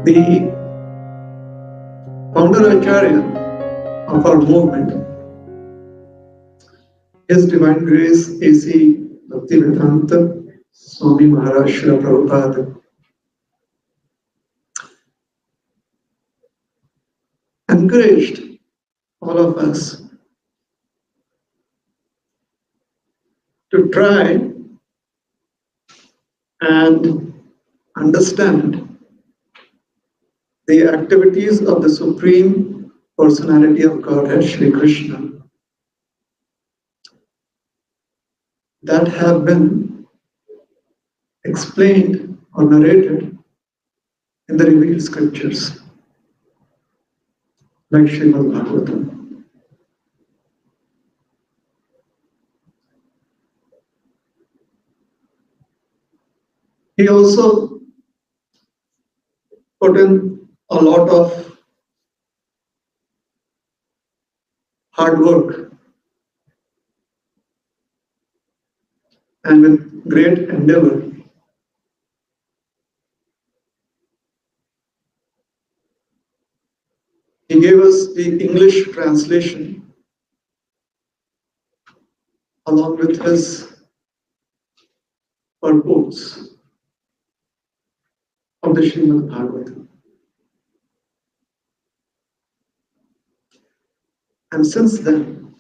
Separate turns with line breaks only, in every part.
The founder Acharya of our movement, His Divine Grace A.C. Bhaktivedanta Swami Maharaj Srila Prabhupada, encouraged all of us to try and understand the activities of the Supreme Personality of Godhead, Shri Krishna, that have been explained or narrated in the revealed scriptures, like Srimad Bhagavatam. He also put in a lot of hard work and with great endeavor. He gave us the English translation along with his purports of the Srimad Bhagavatam. And since then,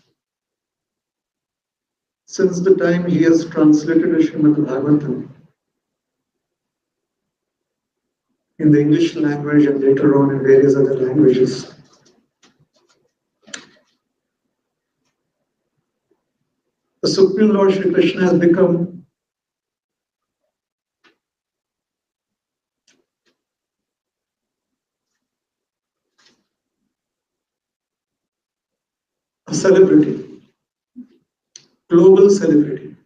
since the time he has translated the Srimad Bhagavatam in the English language and later on in various other languages, the Supreme Lord Shri Krishna has become a celebrity, global celebrity.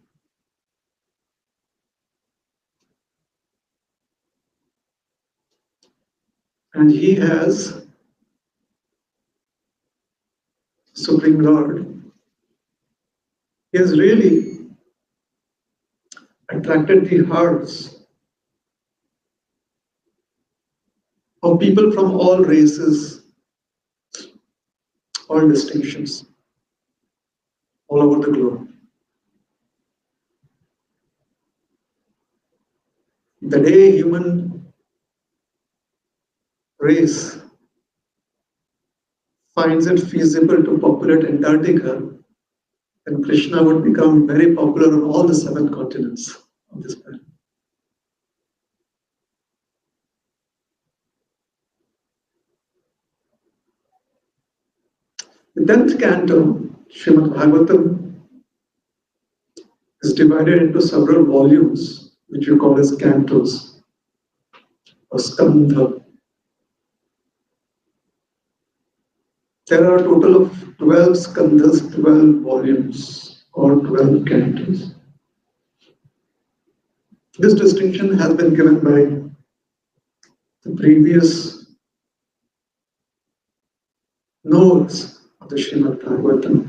And he has, Supreme Lord, he has really attracted the hearts of people from all races, all distinctions, all over the globe. The day human race finds it feasible to populate Antarctica, then Krishna would become very popular on all the 7 continents of this planet. The 10th canto, Srimad Bhagavatam, is divided into several volumes, which you call as cantos, or skandha. There are a total of 12 skandhas, 12 volumes, or 12 cantos. This distinction has been given by the previous notes of the Srimad Bhagavatam.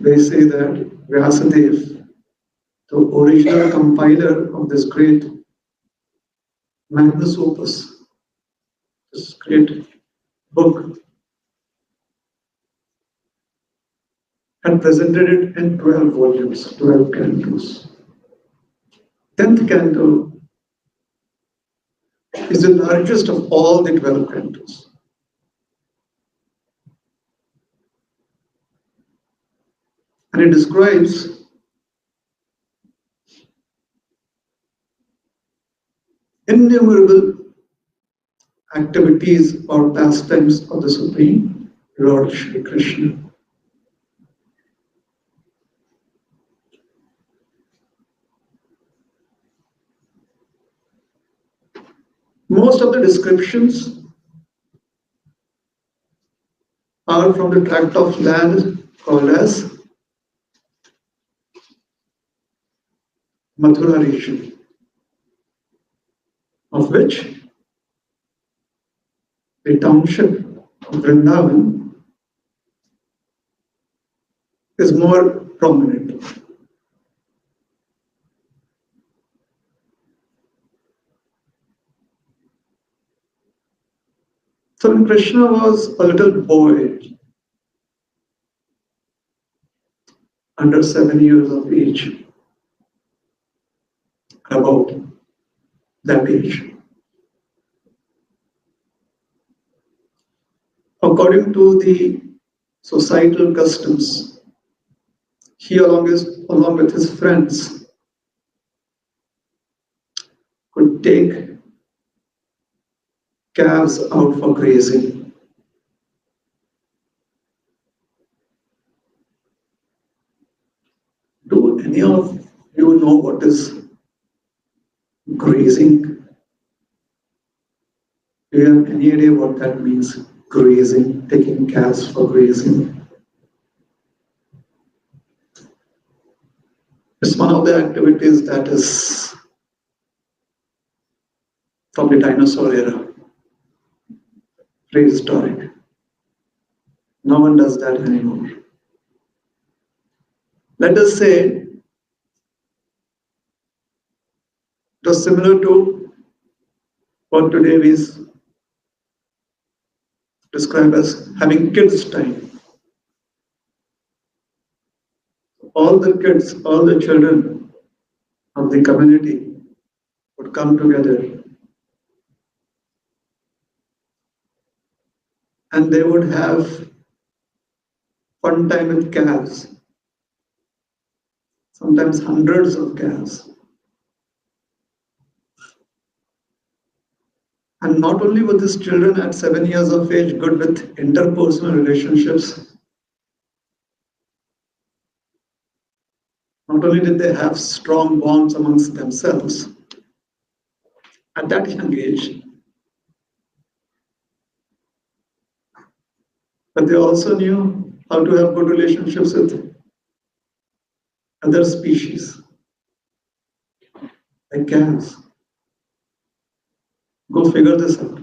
They say that Vyasadeva, the original compiler of this great magnus opus, this great book, had presented it in 12 volumes, 12 cantos. 10th canto is the largest of all the 12 cantos. And it describes innumerable activities or pastimes of the Supreme Lord Shri Krishna. Most of the descriptions are from the tract of land called as Mathura region, of which the township of Vrindavan is more prominent. So when Krishna was a little boy, under 7 years of age, about that age, according to the societal customs, he along with his friends could take calves out for grazing. Do any of you know what is grazing? Do you have any idea what that means? Grazing, taking calves for grazing. It's one of the activities that is from the dinosaur era, prehistoric. No one does that anymore. Let us say it was similar to what today we describe as having kids' time. All the kids, all the children of the community would come together and they would have fun time with calves, sometimes hundreds of calves. And not only were these children at 7 years of age good with interpersonal relationships, not only did they have strong bonds amongst themselves at that young age, but they also knew how to have good relationships with other species, like calves. Go figure this out.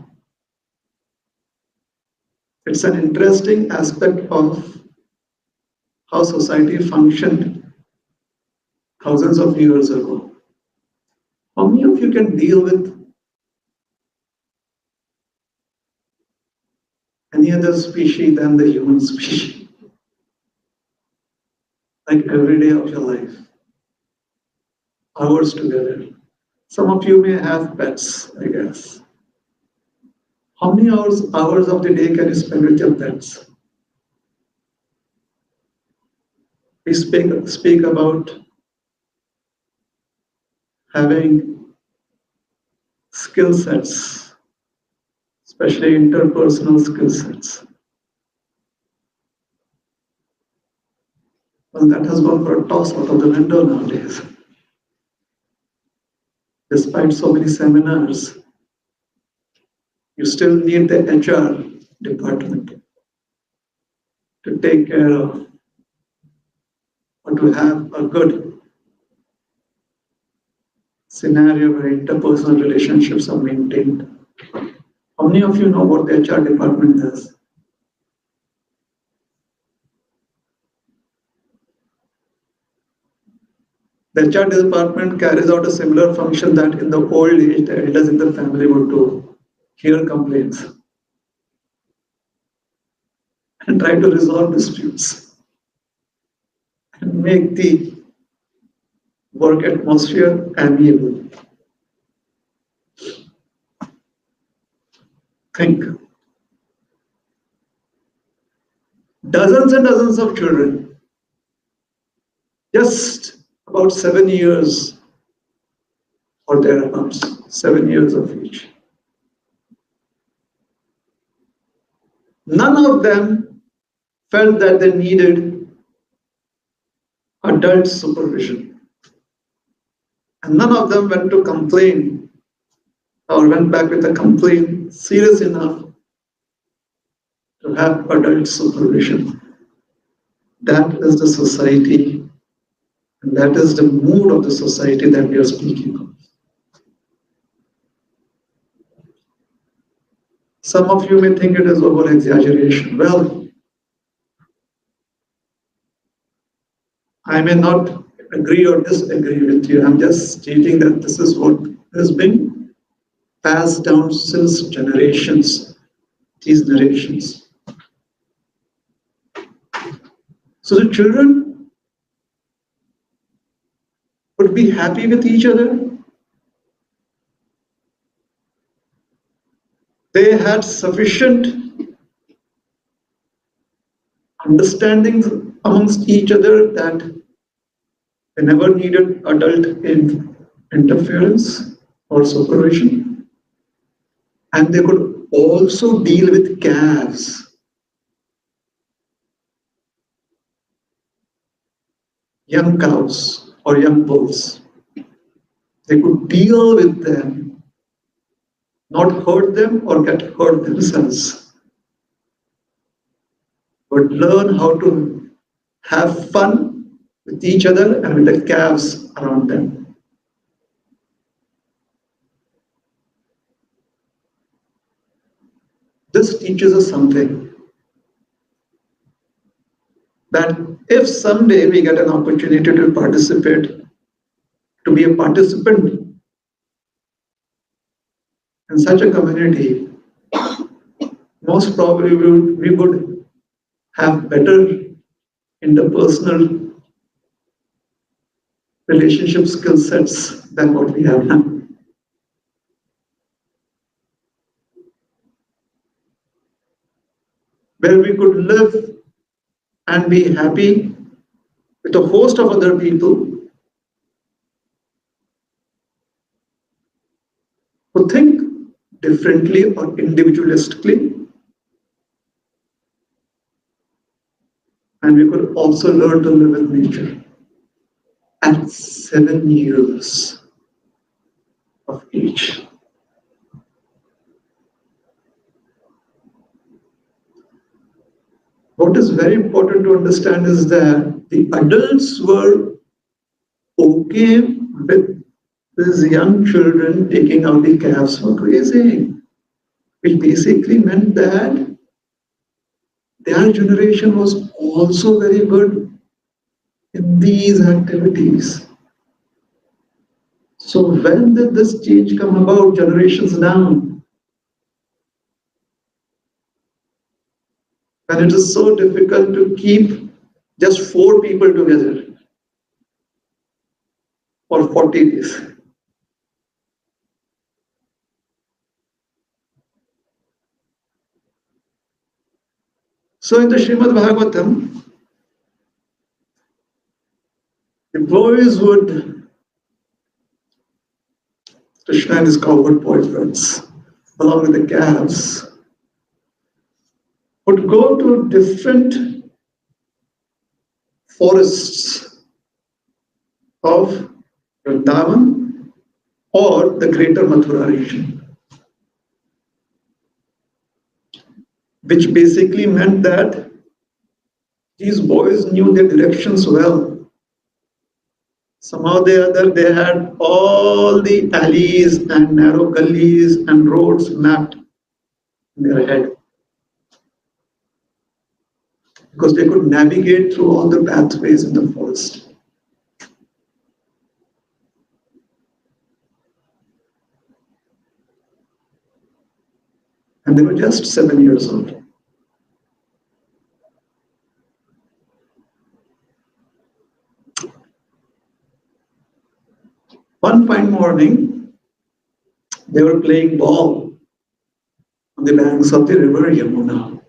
It's an interesting aspect of how society functioned thousands of years ago. How many of you can deal with any other species than the human species? Like every day of your life, hours together. Some of you may have pets, I guess. How many hours of the day can you spend with your pets? We speak about having skill sets, especially interpersonal skill sets. Well, that has gone for a toss out of the window nowadays. Despite so many seminars, you still need the HR department to take care of or to have a good scenario where interpersonal relationships are maintained. How many of you know what the HR department does? The HR department carries out a similar function that in the old age the elders in the family would do: hear complaints and try to resolve disputes and make the work atmosphere amiable. Think. Dozens and dozens of children, just about 7 years or thereabouts, 7 years of age. None of them felt that they needed adult supervision. And none of them went to complain or went back with a complaint serious enough to have adult supervision. That is the society, and that is the mood of the society that we are speaking of. Some of you may think it is over exaggeration. Well, I may not agree or disagree with you. I'm just stating that this is what has been passed down since generations. these narrations. So the children would be happy with each other. They had sufficient understandings amongst each other that they never needed adult interference or supervision. And they could also deal with calves, young cows or young bulls. They could deal with them, not hurt them or get hurt themselves, but learn how to have fun with each other and with the calves around them. This teaches us something, that if someday we get an opportunity to participate, to be a participant in such a community, most probably we would have better interpersonal relationship skill sets than what we have now. Where we could live and be happy with a host of other people who think differently or individualistically, and we could also learn to live with nature at 7 years of age. What is very important to understand is that the adults were okay with these young children taking out the calves for grazing, which basically meant that their generation was also very good in these activities. So when did this change come about generations down? When it is so difficult to keep just 4 people together for 40 days. So in the Srimad Bhagavatam, the boys would, Krishna and his cowherd boyfriends, along with the calves, would go to different forests of Vrindavan or the greater Mathura region, which basically meant that these boys knew their directions well. Somehow or the other, they had all the alleys and narrow gullies and roads mapped in their head, because they could navigate through all the pathways in the forest. And they were just 7 years old. One fine morning, they were playing ball on the banks of the river Yamuna.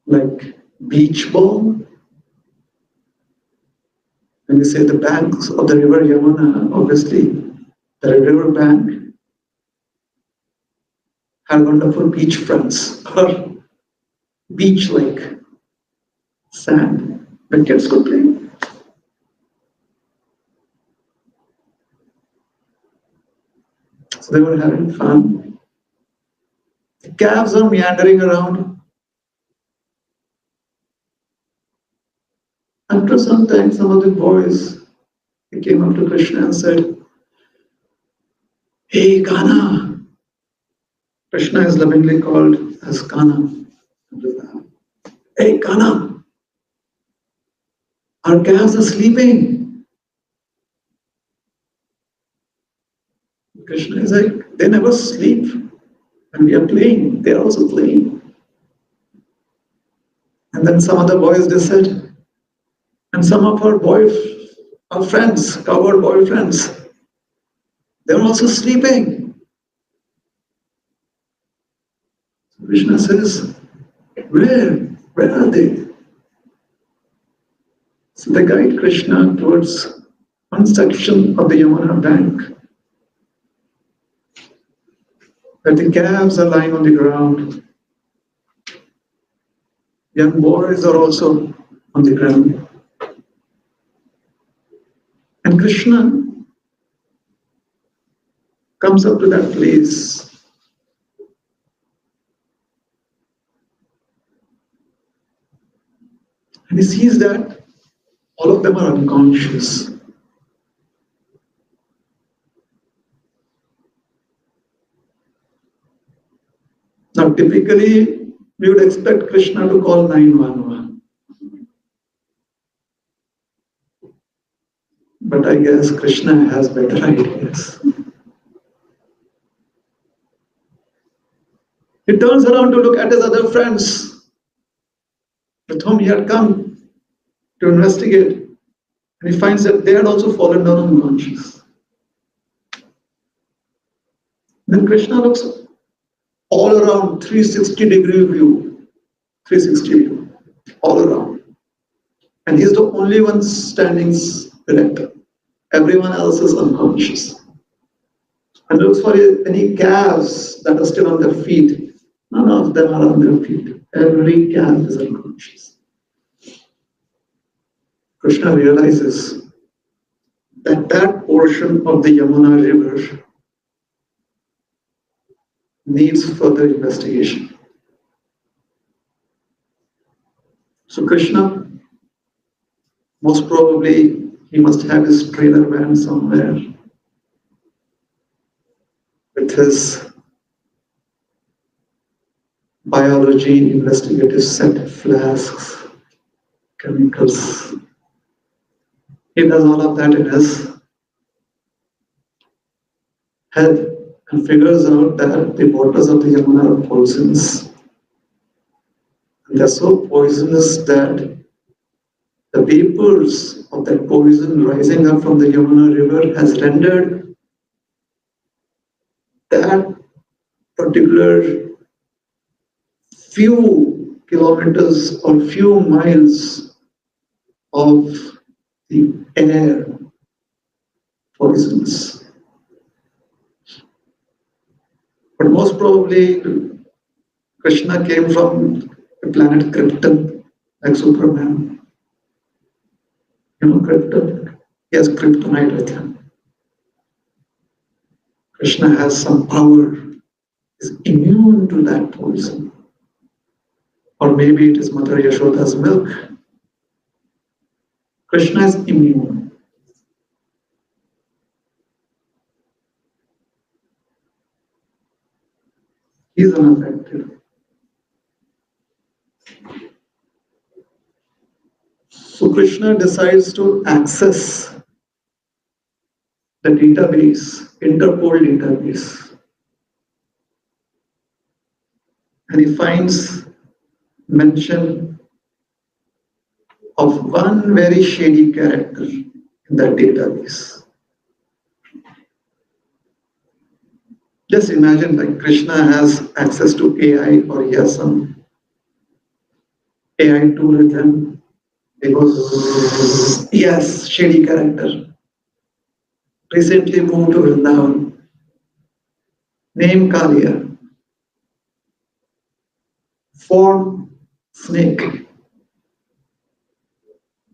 Like beach ball. When we say the banks of the river Yamuna, obviously the river bank had wonderful beach fronts or beach-like sand where kids could play. So they were having fun. The calves are meandering around. After some time, some of the boys, they came up to Krishna and said, "Hey, Kana." Krishna is lovingly called as Kana. "Hey, Kana, our calves are sleeping. It's like they never sleep. When we are playing, they are also playing. And then some other boys, they said, and some of our friends, coward boyfriends, they're also sleeping. So Krishna says, where are they? So they guide Krishna towards one section of the Yamuna bank, where the calves are lying on the ground. Young boys are also on the ground. And Krishna comes up to that place. And he sees that all of them are unconscious. Now, typically, we would expect Krishna to call 911. But I guess Krishna has better ideas. He turns around to look at his other friends with whom he had come to investigate. And he finds that they had also fallen down unconscious. Then Krishna looks all around, 360-degree view, 360 view, all around. And he's the only one standing erect. Everyone else is unconscious. And looks for any calves that are still on their feet. None of them are on their feet. Every calf is unconscious. Krishna realizes that that portion of the Yamuna river needs further investigation. So Krishna, most probably, he must have his trailer van somewhere with his biology investigative set, flasks, chemicals. He does all of that in his head and figures out that the waters of the Yamuna are poisonous. And they're so poisonous that the vapors of that poison rising up from the Yamuna river has rendered that particular few kilometers or few miles of the air poisonous. But most probably, Krishna came from the planet Krypton, like Superman. You know Krypton? He has kryptonite with him. Krishna has some power, is immune to that poison. Or maybe it is Mother Yashoda's milk. Krishna is immune. He is unaffected. So Krishna decides to access the database, Interpol database. And he finds mention of one very shady character in that database. Just imagine like Krishna has access to AI or he has some AI tool with him. He goes, yes, shady character. Recently moved to Vrindavan. Name Kalia. Form snake.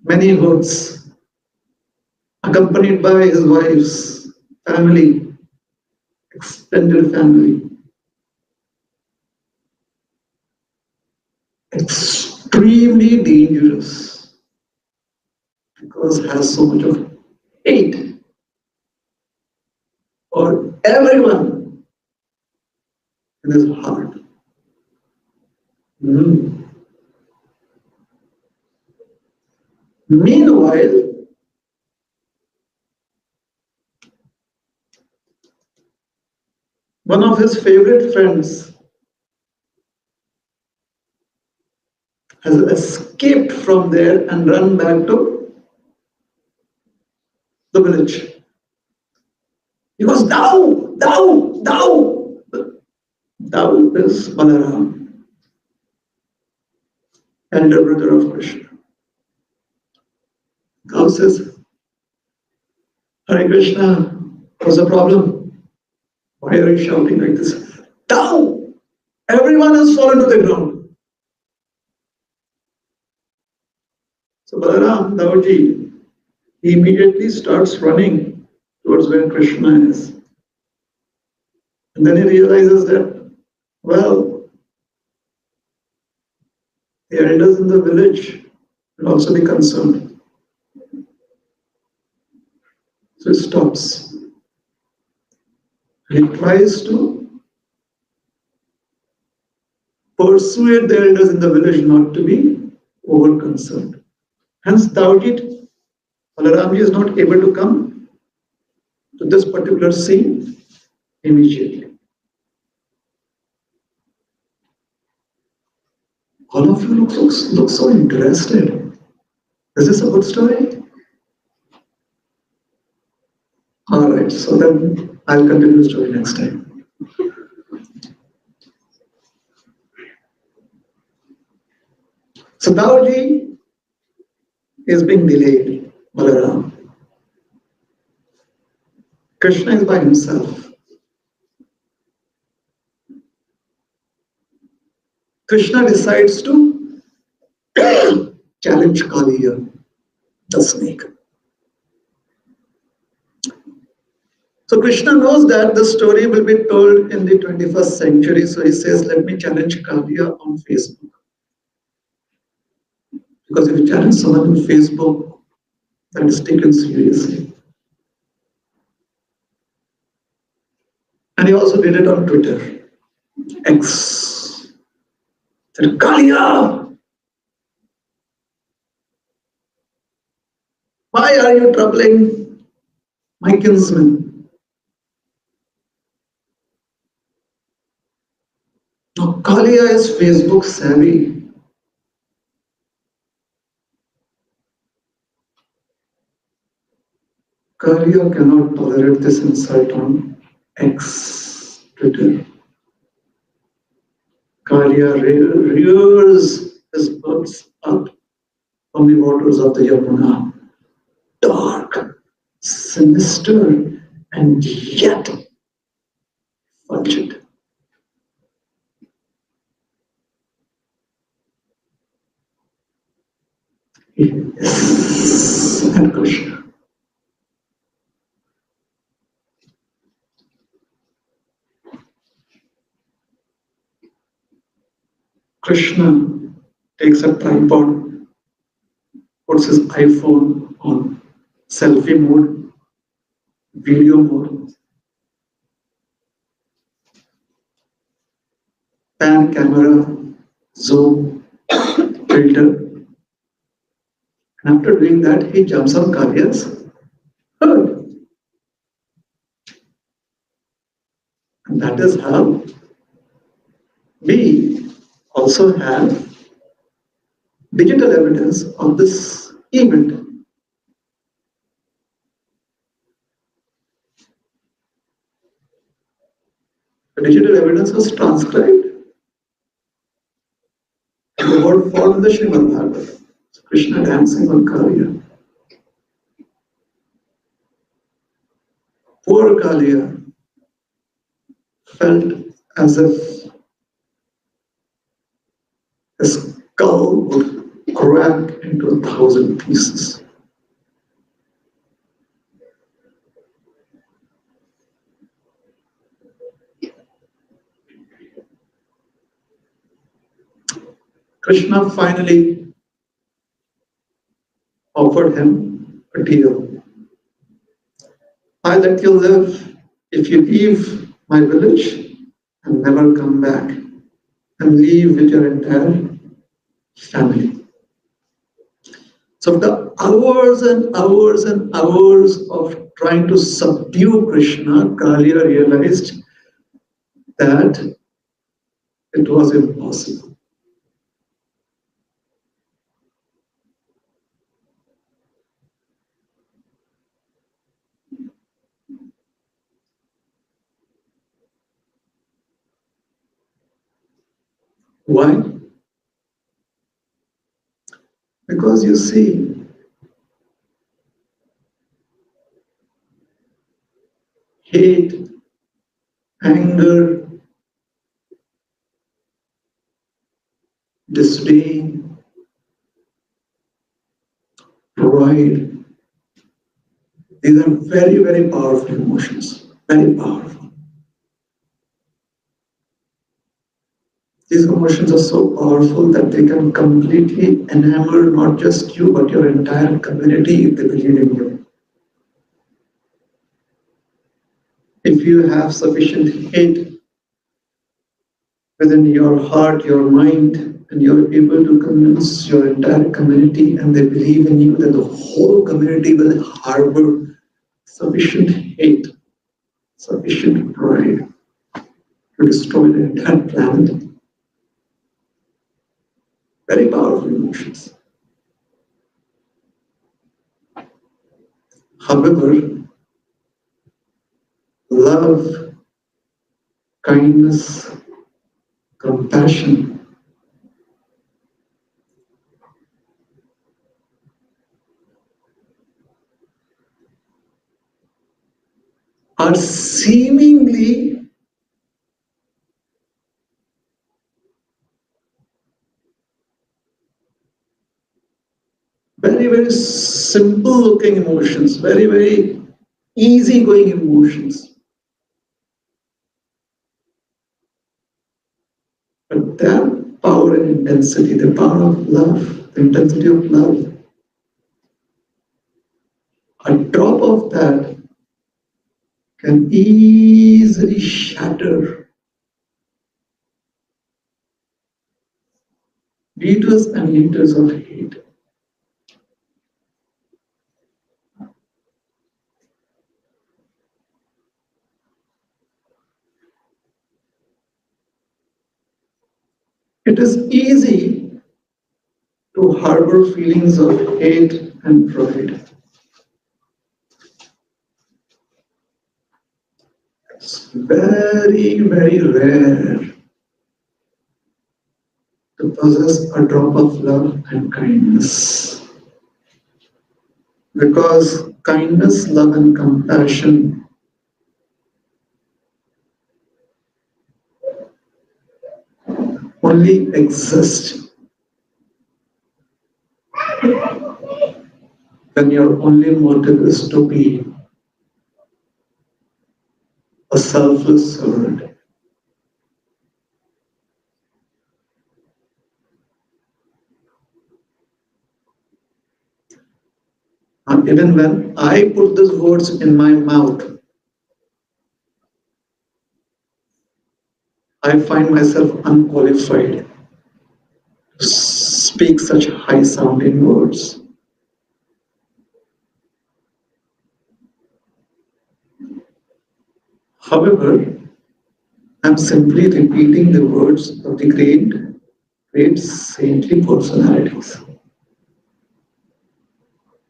Many hoods. Accompanied by his wife's family, extended family. Extremely dangerous because it has so much of hate for everyone in his heart. Meanwhile, one of his favorite friends has escaped from there and run back to the village. He goes, thou, thou, thou. Thou is Balaram, elder brother of Krishna. Thou says, Hare Krishna, what's the problem? Why are you shouting like this? Thou! Everyone has fallen to the ground. So Balaram, Dauji, he immediately starts running towards where Krishna is. And then he realizes that, well, the elders in the village will also be concerned. So he stops. And he tries to persuade the elders in the village not to be over concerned. Hence, Dauji, Balaramji is not able to come to this particular scene immediately. All of you look so interested. Is this a good story? Alright, so then I'll continue the story next time. So Dauji is being delayed, Balaram. Krishna is by himself. Krishna decides to challenge Kaliya, the snake. So Krishna knows that the story will be told in the 21st century, so he says, let me challenge Kaliya on Facebook. Because if you challenge someone on Facebook, that is taken seriously. And he also did it on Twitter. X. Said, Kaliya! Why are you troubling my kinsman? Now, Kaliya is Facebook savvy. Kaliya cannot tolerate this insult on X, Twitter. Kaliya rears his birds up from the waters of the Yamuna. Dark, sinister, and yet fulgent. He is and Krishna. Krishna takes a tripod, puts his iPhone on selfie mode, video mode, pan camera, zoom, filter. And after doing that, he jumps on Kaliya's herd. And that is how we also have digital evidence of this event. The digital evidence was transcribed and the word formed in the Srimad Bhagavatam. Krishna dancing on Kaliya. Poor Kaliya felt as if his skull would crack into 1,000 pieces. Krishna finally offered him a deal. I let you live if you leave my village and never come back and leave with your entire family. So after hours and hours and hours of trying to subdue Krishna, Kaliya realized that it was impossible. Why? Because you see, hate, anger, disdain, pride, these are very, very powerful emotions. Very powerful. These emotions are so powerful that they can completely enamor not just you, but your entire community if they believe in you. If you have sufficient hate within your heart, your mind, and you're able to convince your entire community and they believe in you, then the whole community will harbor sufficient hate, sufficient pride to destroy the entire planet. Very powerful emotions. However, love, kindness, compassion are seemingly very, very simple looking emotions, very, very easy going emotions. But their power and intensity, the power of love, the intensity of love, a drop of that can easily shatter liters and liters of hate. It is easy to harbor feelings of hate and pride. It's very, very rare to possess a drop of love and kindness. Because kindness, love, and compassion only exist when your only motive is to be a selfless servant. And even when I put these words in my mouth, I find myself unqualified to speak such high sounding words. However, I'm simply repeating the words of the great saintly personalities.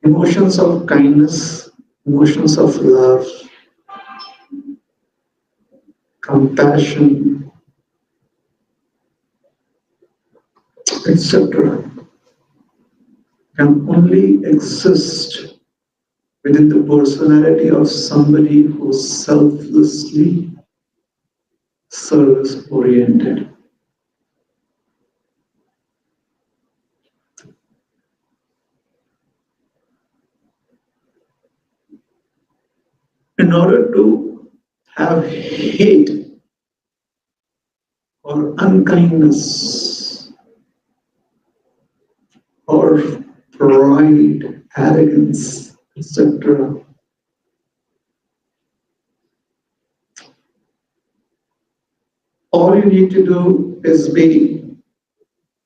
Emotions of kindness, emotions of love, compassion, etc., can only exist within the personality of somebody who's selflessly service oriented. In order to have hate or unkindness or pride, arrogance, etc., all you need to do is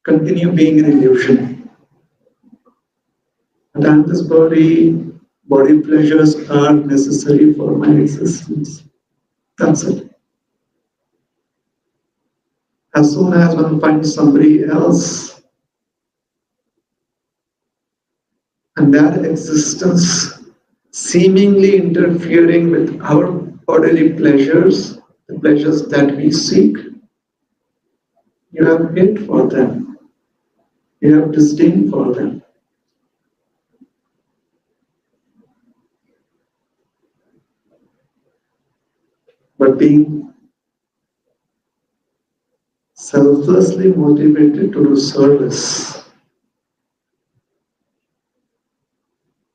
continue being an illusion. And this body pleasures, are necessary for my existence. That's it. As soon as one finds somebody else and their existence seemingly interfering with our bodily pleasures, the pleasures that we seek, you have hate for them, you have disdain for them. But being selflessly motivated to do service,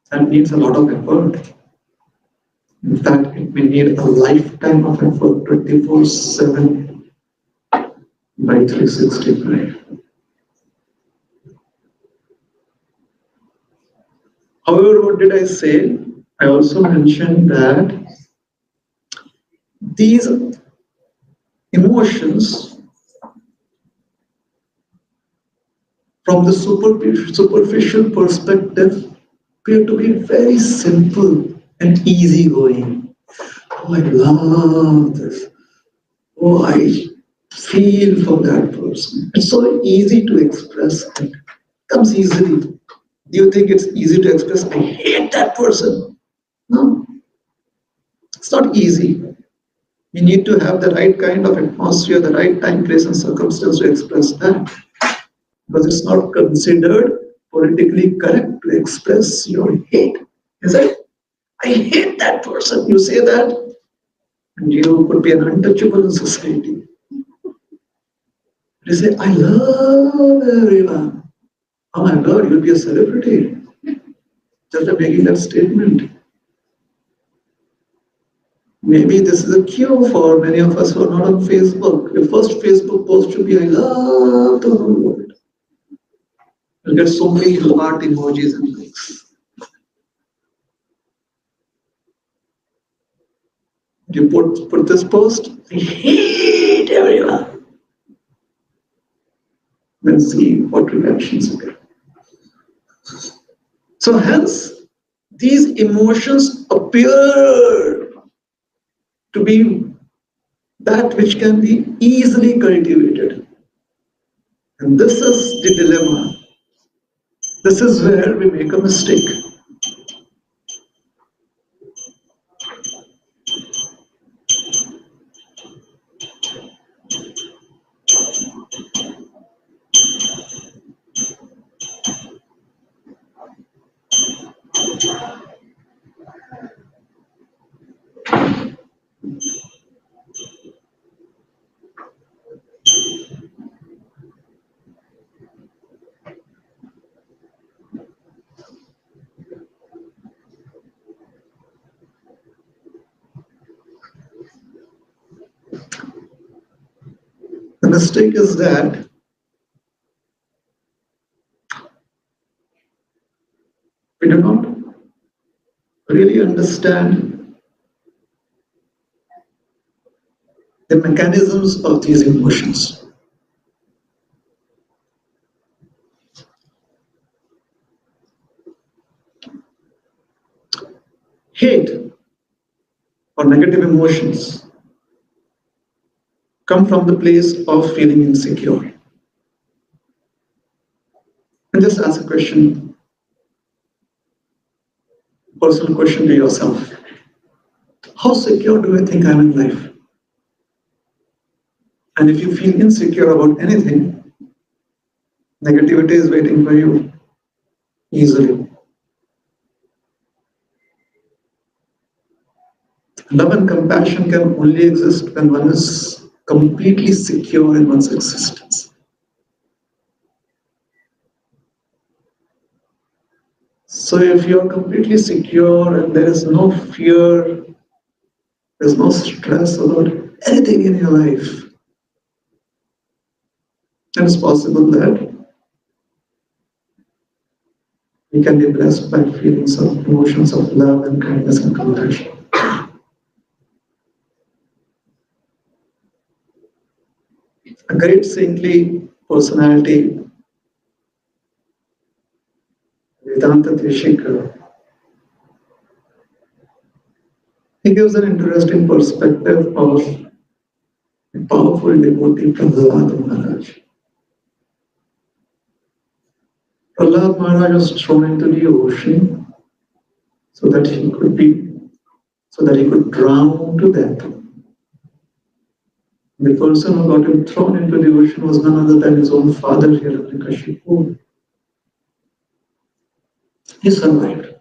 that needs a lot of effort. In fact, it may need a lifetime of effort, 24/7 by 365. However, what did I say? I also mentioned that these emotions, from the superficial perspective, appear to be very simple and easygoing. Oh, I love this. Oh, I feel for that person. It's so easy to express. It comes easily. Do you think it's easy to express, I hate that person? No, it's not easy. You need to have the right kind of atmosphere, the right time, place, and circumstance to express that. Because it's not considered politically correct to express your hate. Is it? I hate that person. You say that, and you could be an untouchable in society. You say, I love everyone. Oh my God, you'll be a celebrity just by making that statement. Maybe this is a cue for many of us who are not on Facebook. Your first Facebook post should be, I love the whole world. You'll get so many heart emojis and likes. You put this post, I hate everyone. Then see what reactions you get. So hence, these emotions appear to be that which can be easily cultivated. And this is the dilemma. This is where we make a mistake. The mistake is that we do not really understand the mechanisms of these emotions. Hate or negative emotions come from the place of feeling insecure. And just ask a question, personal question to yourself. How secure do I think I am in life? And if you feel insecure about anything, negativity is waiting for you easily. Love and compassion can only exist when one is completely secure in one's existence. So if you are completely secure and there is no fear, there's no stress about anything in your life, then it's possible that you can be blessed by feelings of emotions of love and kindness and compassion. A great saintly personality, Vedanta Deshika, he gives an interesting perspective of a powerful devotee, Prahlad Maharaj. Prahlad Maharaj was thrown into the ocean so that he could drown to death. The person who got him thrown into the ocean was none other than his own father, Hiranyakashipu. He survived.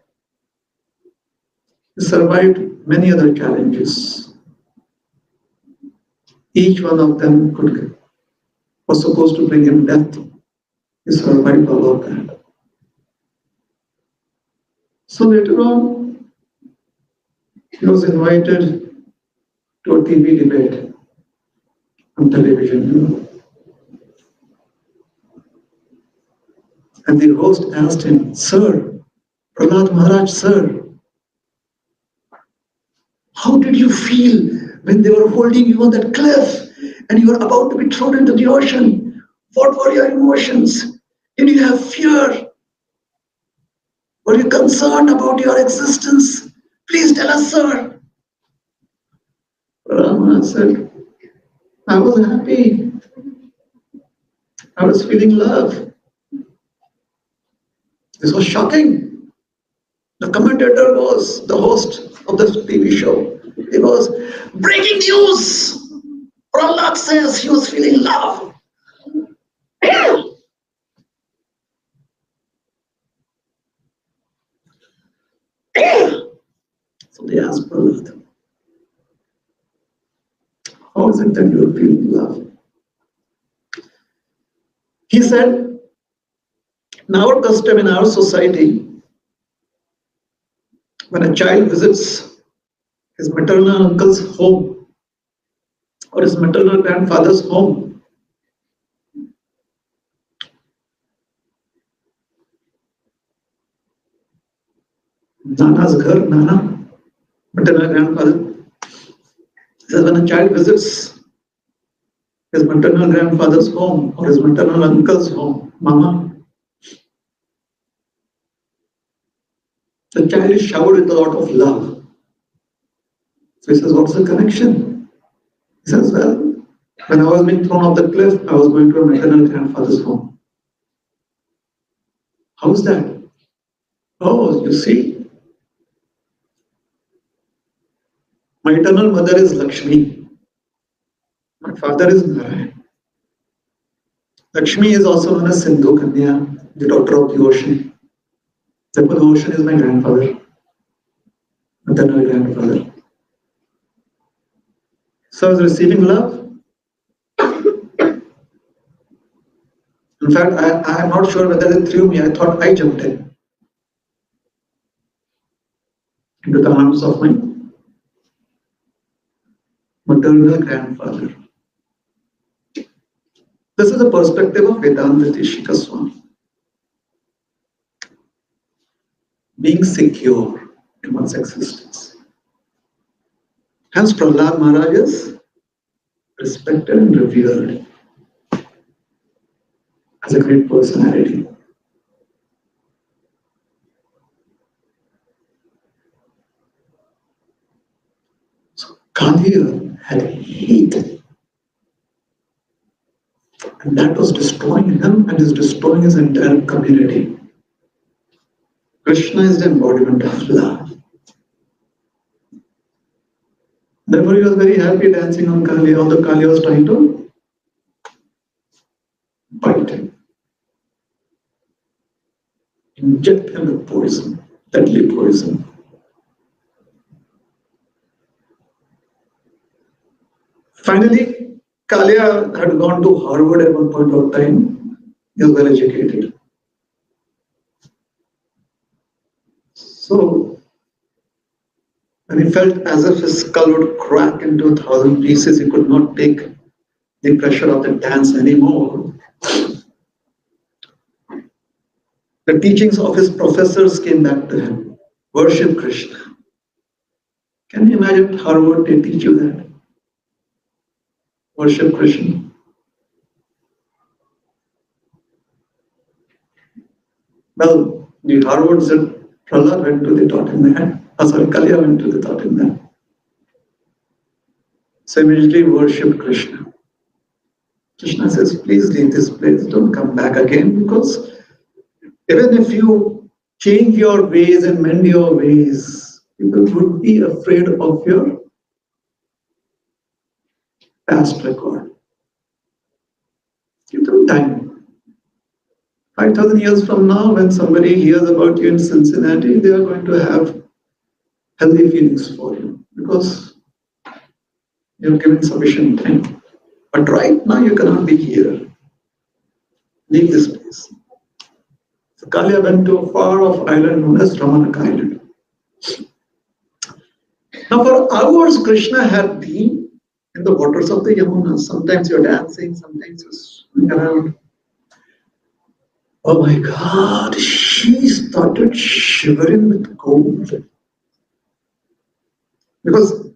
He survived many other challenges. Each one of them was supposed to bring him death. He survived all of that. So later on, he was invited to a TV debate on television. And the host asked him, "Sir, Prahlad Maharaj, sir, how did you feel when they were holding you on that cliff and you were about to be thrown into the ocean? What were your emotions? Did you have fear? Were you concerned about your existence? Please tell us, sir." Prahlad Maharaj said, "I was happy. I was feeling love." This was shocking. The commentator was the host of the TV show. It was breaking news. Prahlad says he was feeling love. So they asked Prahlad, "How is it that you are feeling love?" He said, "In our custom, in our society, when a child visits his maternal uncle's home or his maternal grandfather's home, Nana's ghar, Nana, maternal grandfather, says when a child visits his maternal grandfather's home or his maternal uncle's home, Mama, the child is showered with a lot of love." So he says, "What's the connection?" He says, "Well, when I was being thrown off the cliff, I was going to a maternal grandfather's home." "How's that?" "Oh, you see, my eternal mother is Lakshmi. My father is Narayan. Lakshmi is also known as Sindhu Kanya, the daughter of the ocean. Therefore, the ocean is my grandfather, maternal grandfather. So I was receiving love. In fact, I am not sure whether they threw me. I thought I jumped into the arms of my maternal grandfather." This is the perspective of Vedanta Tishika Swami. Being secure in one's existence. Hence, Prahlad Maharaj is respected and revered as a great personality. So, Kalia had hate, and that was destroying him and is destroying his entire community. Krishna is the embodiment of love. Therefore, he was very happy dancing on Kali, although Kali was trying to bite him, inject him with poison, deadly poison. Finally, Kalia had gone to Harvard at one point of time. He was well educated. So, when he felt as if his skull would crack into 1,000 pieces, he could not take the pressure of the dance anymore. The teachings of his professors came back to him. Worship Krishna. Can you imagine Harvard they teach you that? Worship Krishna. Well, the Harvard said Prahlad went to the taught him that. Kalia went to the taught him that. So immediately worship Krishna. Krishna says, please leave this place, don't come back again, because even if you change your ways and mend your ways, people would be afraid of your past record. Give them time. 5,000 years from now, when somebody hears about you in Cincinnati, they are going to have healthy feelings for you because you've given sufficient time. But right now, you cannot be here. Leave this place. So Kalia went to a far-off island known as Ramanak Island. Now, for hours, Krishna had been in the waters of the Yamuna. Sometimes you're dancing, sometimes you're swimming around. Oh my God, she started shivering with cold. Because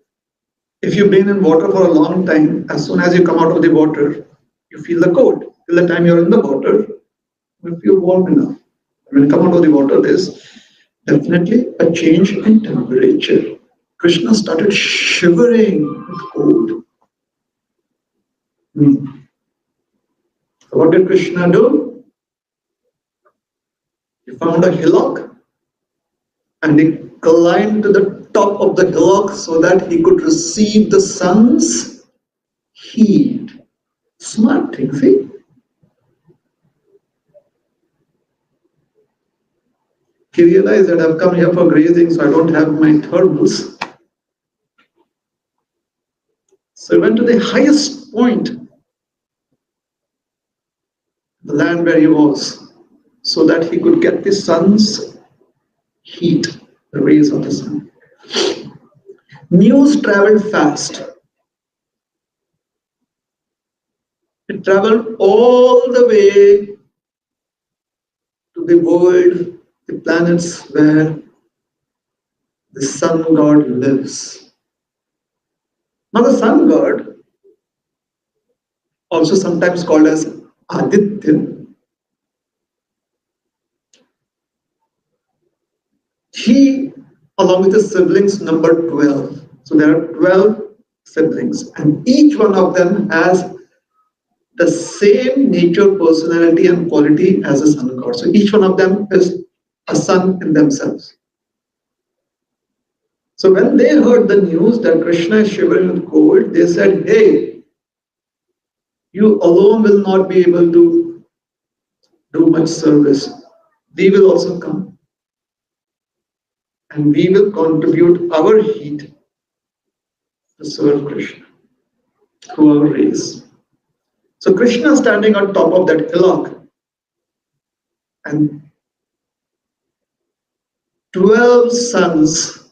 if you've been in water for a long time, as soon as you come out of the water, you feel the cold. Till the time you're in the water, you feel warm enough. When you come out of the water, there's definitely a change in temperature. Krishna started shivering with cold. So what did Krishna do? He found a hillock and he climbed to the top of the hillock so that he could receive the sun's heat. Smart thing, see? He realized that I've come here for grazing, so I don't have my thermals. So he went to the highest point, the land where he was, so that he could get the sun's heat, the rays of the sun. News traveled fast. It traveled all the way to the world, the planets where the sun god lives. Now the sun god, also sometimes called as Aditya, he, along with his siblings, numbered 12. So there are 12 siblings, and each one of them has the same nature, personality, and quality as a sun god. So each one of them is a sun in themselves. So when they heard the news that Krishna is shivering with cold, they said, hey, you alone will not be able to do much service. We will also come and we will contribute our heat to serve Krishna through our rays. So Krishna standing on top of that hillock and 12 suns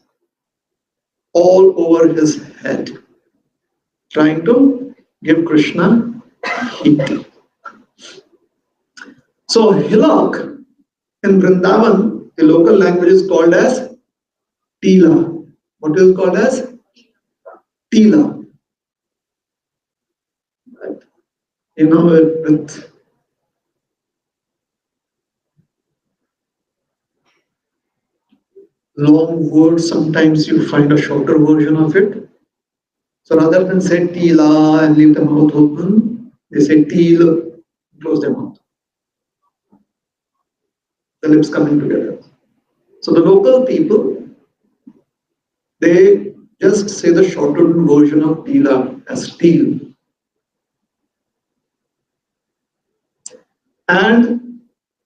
all over his head, trying to give Krishna heat. So hillock in Vrindavan, the local language is called as Tila. What is called as Tila? Right. You know, with long words, sometimes you find a shorter version of it. So rather than say Tila and leave the mouth open, they say Til, close their mouth. The lips coming together. So the local people, they just say the shortened version of Tila as Til. And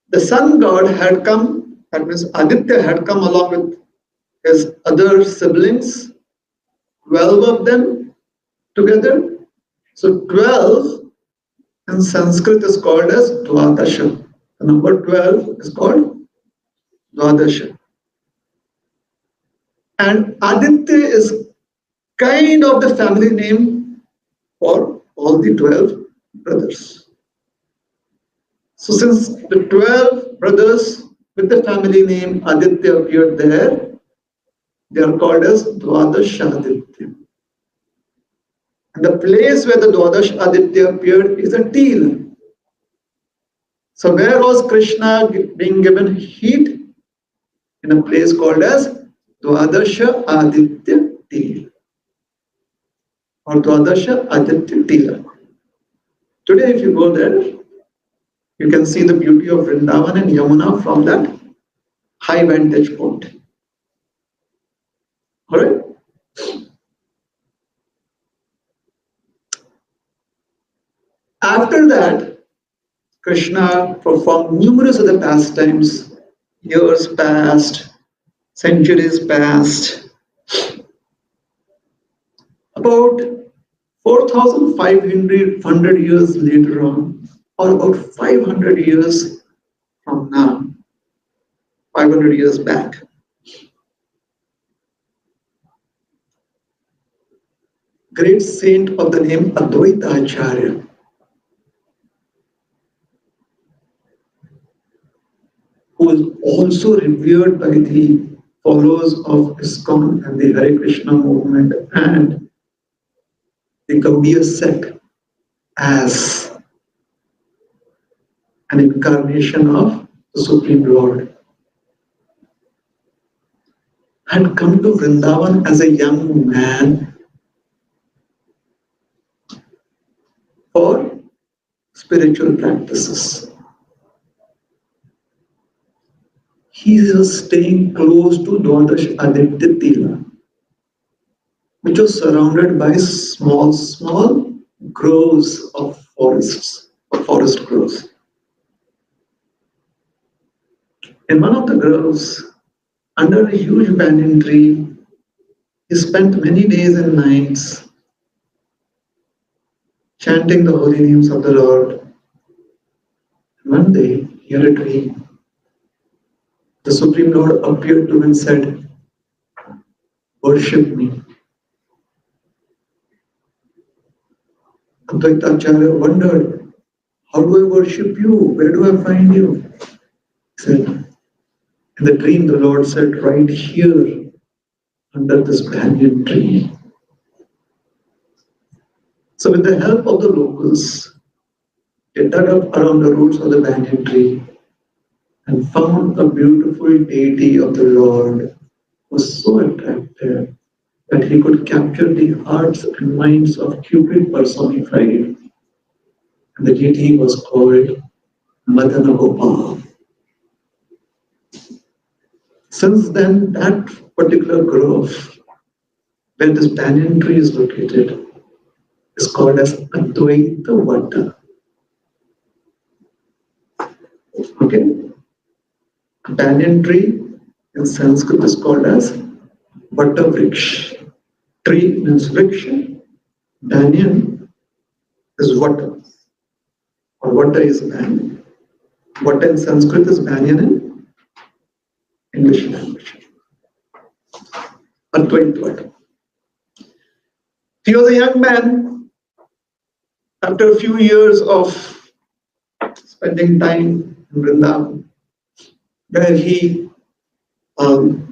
the sun god had come, that means Aditya had come along with his other siblings, 12 of them together. So 12 in Sanskrit is called as Dwadasha. The number 12 is called Dwadasha. And Aditya is kind of the family name for all the 12 brothers. So since the 12 brothers with the family name Aditya appeared there, they are called as Dwadash Aditya. And the place where the Dwadash Aditya appeared is a Til. So where was Krishna being given heat? In a place called as Dwadasha Aditya Til. or Dwadasha Aditya Tira. Today, if you go there, you can see the beauty of Vrindavan and Yamuna from that high vantage point. Alright? After that, Krishna performed numerous other pastimes. Years passed, centuries passed. About 4,500 years later on, or about 500 years from now, 500 years back, great saint of the name Advaita Acharya, who is also revered by the followers of ISKCON and the Hare Krishna movement and the Gaudiya sect as an incarnation of the Supreme Lord, had come to Vrindavan as a young man for spiritual practices. He was staying close to Dwadash Aditya Tila, which was surrounded by small groves of forests, or forest groves. In one of the groves, under a huge banyan tree, he spent many days and nights chanting the holy names of the Lord. One day, he had a dream. The Supreme Lord appeared to him and said, "Worship me." Advaita Acharya wondered, "How do I worship you? Where do I find you?" He said, in the dream, the Lord said, "Right here, under this banyan tree." So with the help of the locals, they dug up around the roots of the banyan tree and found a beautiful deity of the Lord who was so attractive that he could capture the hearts and minds of Cupid personified. And the deity was called Madana Gopal. Since then, that particular grove where this banyan tree is located is called as Advaita Vata. Okay? Banyan tree in Sanskrit is called as Vata Vriksh. Tree means Vriksha. Banyan is Vata. Or Vata is banyan. Vata in Sanskrit is banyan in English language. Advaita Vata. He was a young man. After a few years of spending time in Vrindavan, where he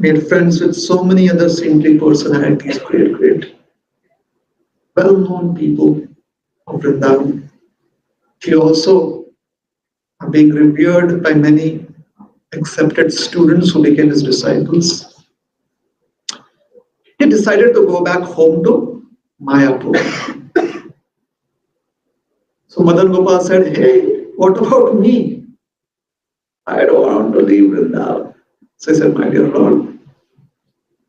made friends with so many other saintly personalities, great, well-known people of Vrindavan. He also, being revered by many accepted students who became his disciples, he decided to go back home to Mayapur. So Madan Gopal said, "Hey, what about me? I don't want to leave Vrindavan." So he said, "My dear Lord,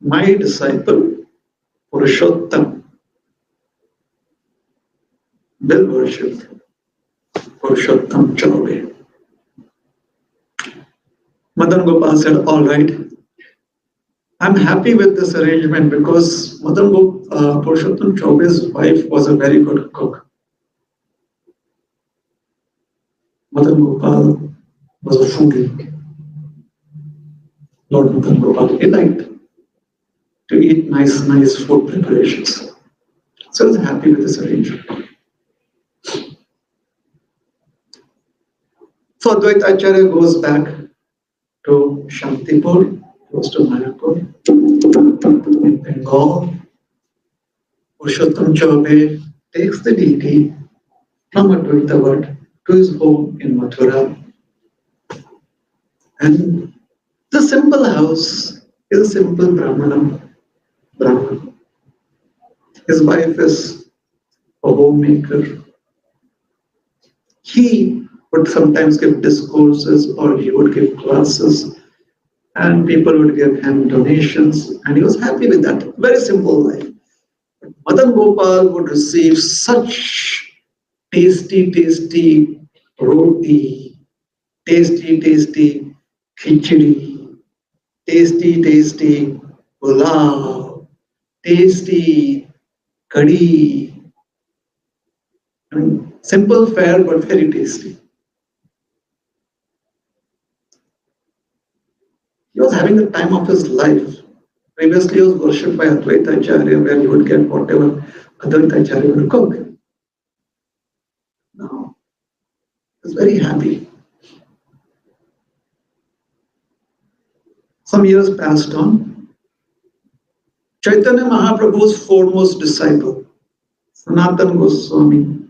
my disciple Purushottam will worship Purushottam Chaube." Madan Gopal said, "All right, I'm happy with this arrangement because Purushottam Chaube's wife was a very good cook. Madan Gopal was a foodie. Lord Madan Gopal, he liked to eat nice food preparations. So I was happy with this arrangement." So Advaita Acharya goes back to Shantipur, close to Mayapur, in Bengal. Purushottam Chaube takes the deity from Advaita Vatt to his home in Mathura. And the simple house is a simple Brahman. His wife is homemaker. He would sometimes give discourses or he would give classes, and people would give him donations, and he was happy with that. Very simple life. Madan Gopal would receive such tasty roti, tasty khichdi, tasty pulao, tasty curry. I mean, simple fare but very tasty. He was having the time of his life. Previously, he was worshipped by Advaita Acharya, where he would get whatever Advaita Acharya would cook. Now, he was very happy. Some years passed on. Chaitanya Mahaprabhu's foremost disciple, Sanatana Goswami,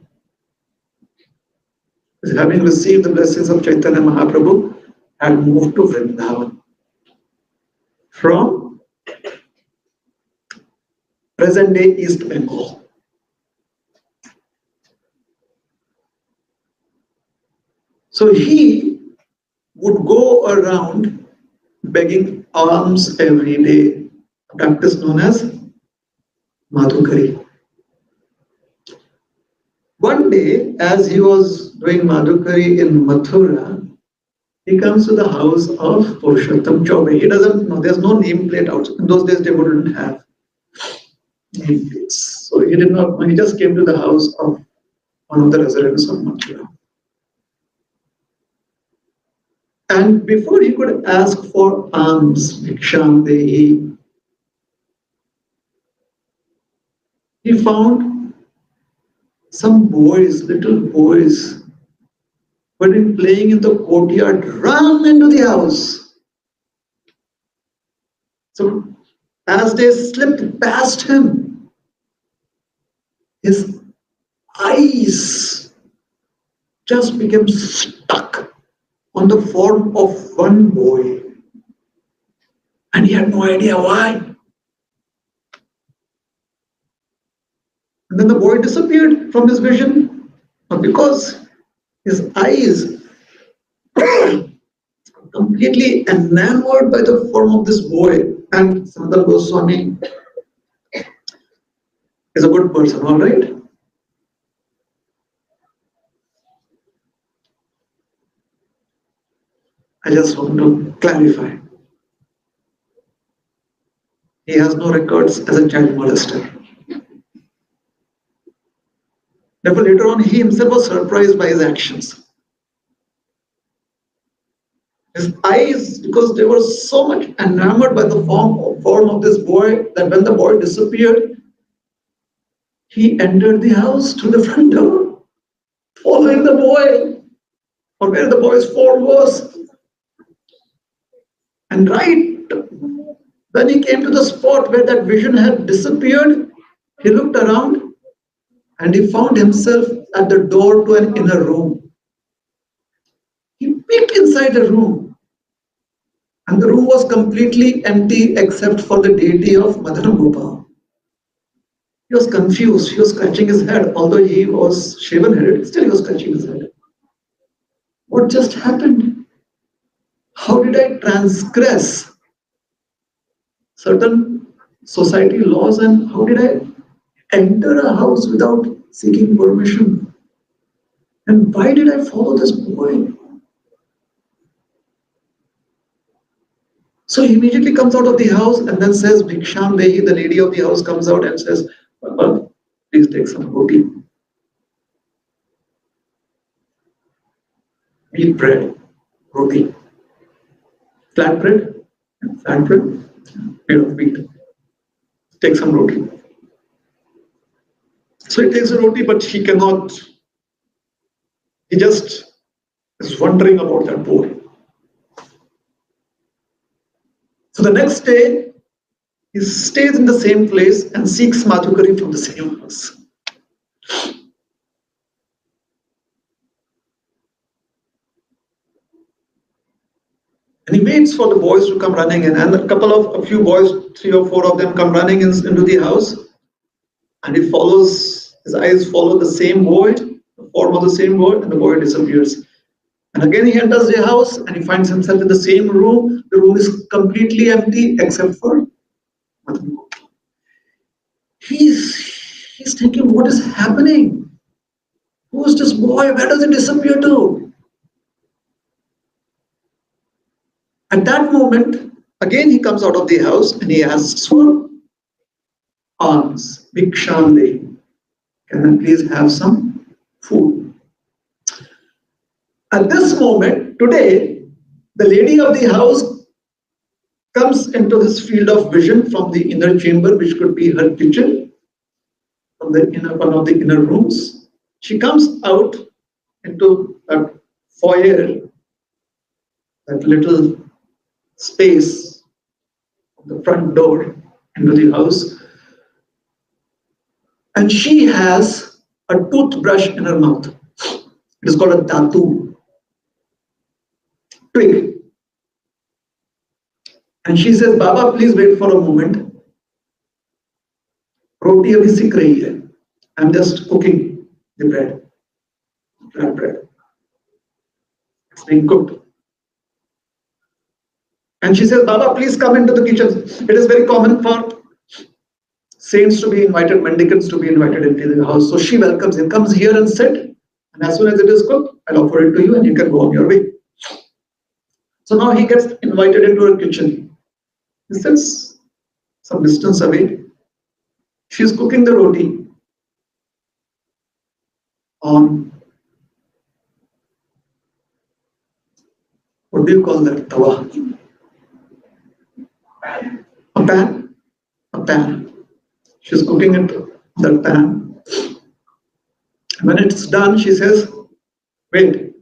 having received the blessings of Chaitanya Mahaprabhu, had moved to Vrindavan from present-day East Bengal. So he would go around begging alms every day, a practice known as Madhukari. One day, as he was doing Madhukari in Mathura, he comes to the house of Purushottam Chaubey. He doesn't know, there's no nameplate out. In those days, they wouldn't have nameplates. So he did not know. He just came to the house of one of the residents of Mathura. And before he could ask for alms, Bhiksham Dehi, he found some boys, little boys, who had been playing in the courtyard, run into the house. So as they slipped past him, his eyes just became stuck on the form of one boy. And he had no idea why. And then the boy disappeared from his vision, but because his eyes completely enamored by the form of this boy. And Sanatana Goswami is a good person, all right? I just want to clarify. He has no records as a child molester. Therefore, later on, he himself was surprised by his actions. His eyes, because they were so much enamored by the form of this boy, that when the boy disappeared, he entered the house through the front door, following the boy, or where the boy's form was. And right when he came to the spot where that vision had disappeared, he looked around and he found himself at the door to an inner room. He peeked inside the room, and the room was completely empty except for the deity of Madana Gopal. He was confused, he was scratching his head, although he was shaven-headed, still he was scratching his head. What just happened? How did I transgress certain society laws, and how did I enter a house without seeking permission? And why did I follow this boy? So he immediately comes out of the house and then says, Bhiksham Dehi, the lady of the house comes out and says, Baba, please take some roti. Wheat bread, roti. Flat bread, made of wheat. Take some roti. So he takes a roti, but he cannot. He just is wondering about that boy. So the next day, he stays in the same place and seeks Madhukari from the same house. And he waits for the boys to come running in, and a few boys, 3 or 4 of them come running into the house, and he follows His eyes follow the same void, the form of the same void, and the void disappears. And again he enters the house and he finds himself in the same room. The room is completely empty except for Madan Gopal. He's thinking, what is happening? Who is this boy? Where does he disappear to? At that moment, again he comes out of the house and he asks for alms. Bhikshande. Can I please have some food? At this moment, today, the lady of the house comes into this field of vision from the inner chamber, which could be her kitchen, from the one of the inner rooms. She comes out into that foyer, that little space of the front door into the house, and she has a toothbrush in her mouth. It is called a dhatu, twig. And she says, Baba, please wait for a moment. Roti abhi sik rahi hai. I'm just cooking the bread. Flat bread. It's being cooked. And she says, Baba, please come into the kitchen. It is very common for saints to be invited, mendicants to be invited into the house. So she welcomes him, comes here and sit. And as soon as it is cooked, I'll offer it to you and you can go on your way. So now he gets invited into her kitchen. He sits some distance away. She's cooking the roti on, what do you call that? Tawa. A pan. A pan. She's cooking it in that pan. When it's done, she says, wait,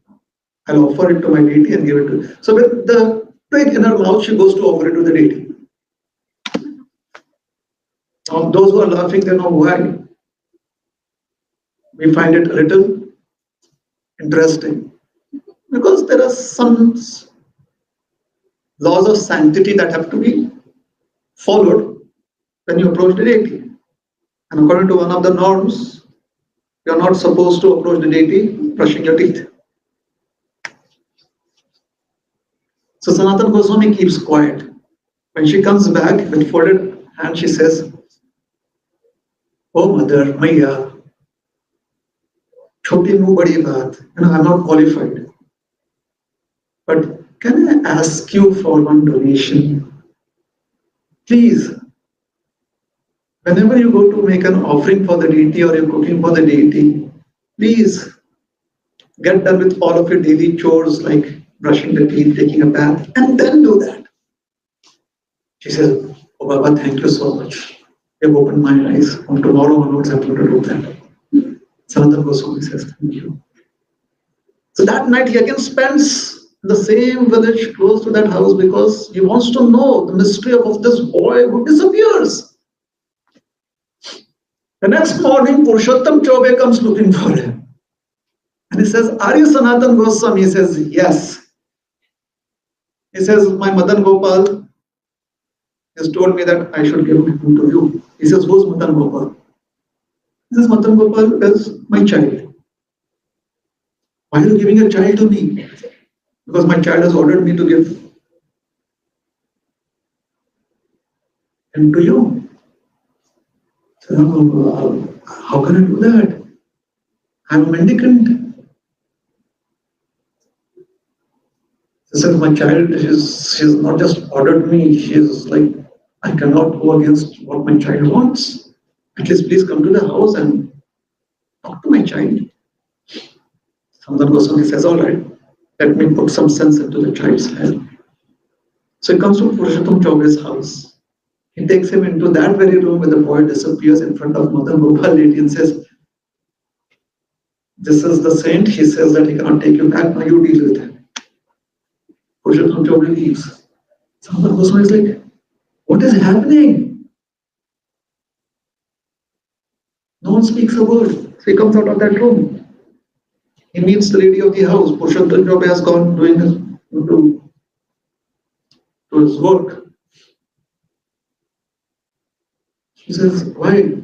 I'll offer it to my deity and give it to you. So with the twig in her mouth, she goes to offer it to the deity. Now, those who are laughing, they know why. We find it a little interesting. Because there are some laws of sanctity that have to be followed when you approach the deity. And according to one of the norms, you are not supposed to approach the deity brushing your teeth. So Sanatana Goswami keeps quiet. When she comes back with folded hand, she says, Oh mother, Maya, choti nu badi baat. I'm not qualified. But can I ask you for one donation? Please, whenever you go to make an offering for the deity or you're cooking for the deity, please get done with all of your daily chores like brushing the teeth, taking a bath, and then do that. She says, Oh Baba, thank you so much. You have opened my eyes. From tomorrow onwards, I'm going to do that. Sanatana Goswami says, thank you. So that night he again spends in the same village close to that house because he wants to know the mystery of this boy who disappears. The next morning, Purushottam Chaube comes looking for him. And he says, Are you Sanatana Goswami? He says, Yes. He says, My Madan Gopal has told me that I should give him to you. He says, Who's Madan Gopal? He says, Madan Gopal is my child. Why are you giving a child to me? Because my child has ordered me to give him to you. So, how can I do that? I'm a mendicant. He says, my child, she's not just ordered me, she's like, I cannot go against what my child wants. At least please come to the house and talk to my child. Sanatana Goswami says, all right, let me put some sense into the child's head. So he comes to Purushottam Chaube's house. He takes him into that very room where the boy disappears in front of Madan Gopal lady and says, this is the saint. He says that he cannot take you back. Now you deal with him. Purushottam Chaube leaves. Sanatana Goswami is like, what is happening? No one speaks a word. So he comes out of that room. He meets the lady of the house. Purushottam Chaube has gone doing to his work. She says, why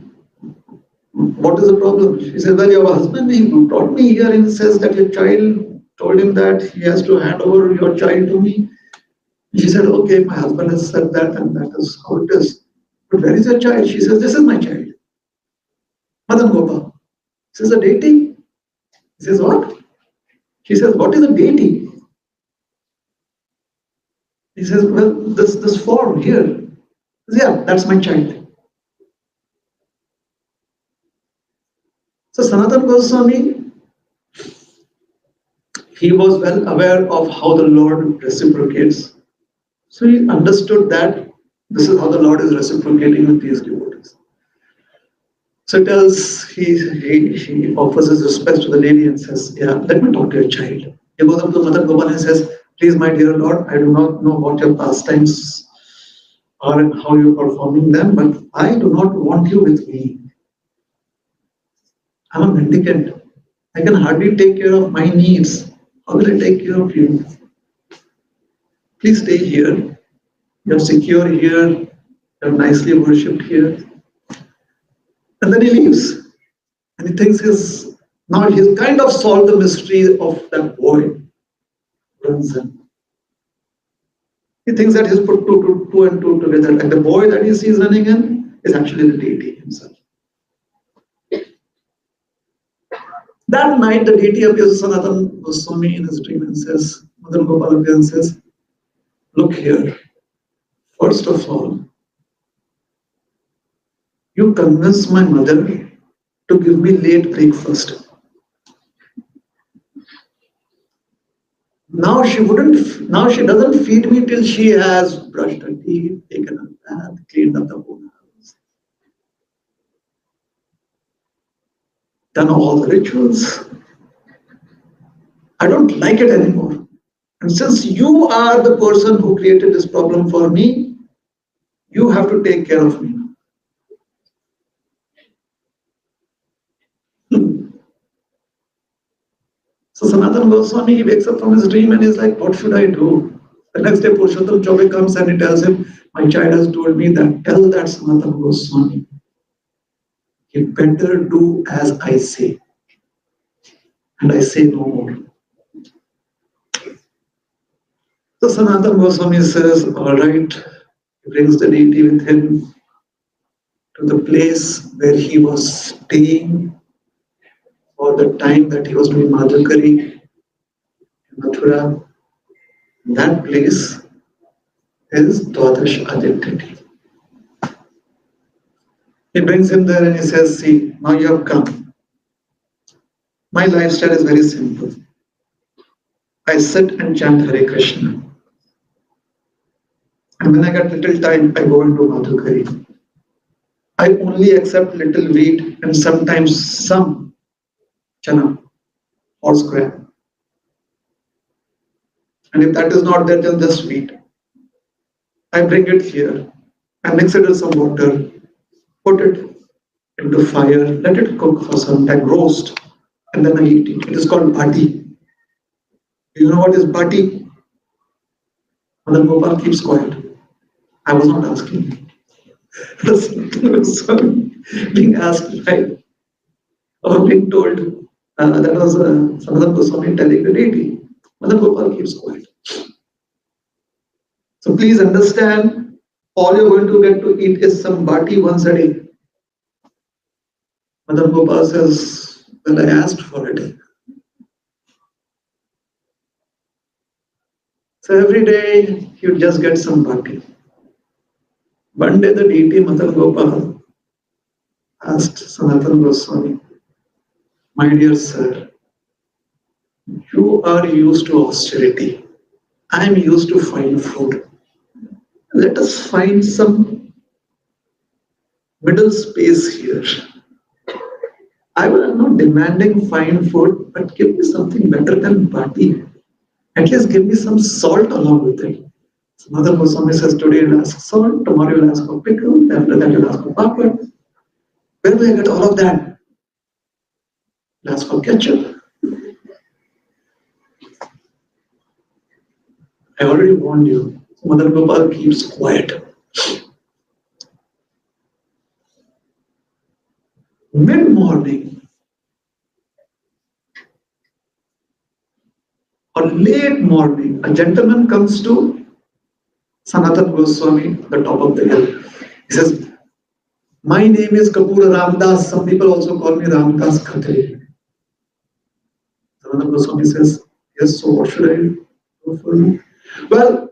What is the problem? She said, well, your husband, he brought me here and says that your child told him that he has to hand over your child to me. She said, okay, my husband has said that and that is how it is. But where is your child? She says, this is my child. Madan Gopal. She says, a deity? He says, what? She says, what is a deity? He says, well, this form here. He says, yeah, that's my child. So Sanatana Goswami, he was well aware of how the Lord reciprocates. So he understood that this is how the Lord is reciprocating with these devotees. So he tells, he offers his respects to the lady and says, yeah, let me talk to your child. He goes up to Mother Gopal and says, please, my dear Lord, I do not know what your pastimes are and how you are performing them, but I do not want you with me. I'm a mendicant. I can hardly take care of my needs. How will I take care of you? Please stay here. You're secure here. You're nicely worshipped here. And then he leaves. And he thinks now he's kind of solved the mystery of that boy. Runs in. He thinks that he's put two and two together. Like the boy that he sees running in is actually the deity himself. That night, the deity appears to Sanatana Goswami in his dream and says, Mother Gopal appears and says, look here. First of all, you convince my mother to give me late breakfast. Now she doesn't feed me till she has brushed her teeth, taken a bath, cleaned up the whole house, done all the rituals. I don't like it anymore. And since you are the person who created this problem for me, you have to take care of me. So Sanatana Goswami, he wakes up from his dream and he's like, what should I do? The next day, Purushottam Chaubey comes and he tells him, my child has told me that tell that Sanatana Goswami, he better do as I say. And I say no more. So Sanatana Goswami says, all right, he brings the deity with him to the place where he was staying for the time that he was doing Madhukari in Mathura. That place is Dwadash Aditya. He brings him there and he says, see, now you have come. My lifestyle is very simple. I sit and chant Hare Krishna. And when I get little time, I go into Madhukari. I only accept little wheat and sometimes some chana or scrap. And if that is not there, then just wheat. I bring it here. I mix it with some water, put it into fire, let it cook for some time, roast, and then I eat it. It is called bhati. Do you know what is bhati? Mother Gopal keeps quiet. I was not asking. Being asked, right? Or being told, that was Sanatana Goswami telling the deity. Mother Gopal keeps quiet. So please understand, all you're going to get to eat is some bhati once a day. Mother Gopal says, well, I asked for it. So every day you just get some bhati. One day the deity Mother Gopal asked Sanatana Goswami, my dear sir, you are used to austerity. I am used to fine food. Let us find some middle space here. I am not demanding fine food, but give me something better than bhati. At least give me some salt along with it. So Mother Goswami says, today you'll ask salt, tomorrow you'll ask for pickle, after that you'll ask for papad. Where do I get all of that? You'll ask for ketchup. I already warned you. So Mother Gopal keeps quiet. mid-morning or late morning, a gentleman comes to Sanatana Goswami at the top of the hill. He says, my name is Kapoor Ramdas. Some people also call me Ramdas Khatri. Sanatana Goswami says, yes, so what should I do for you? Well,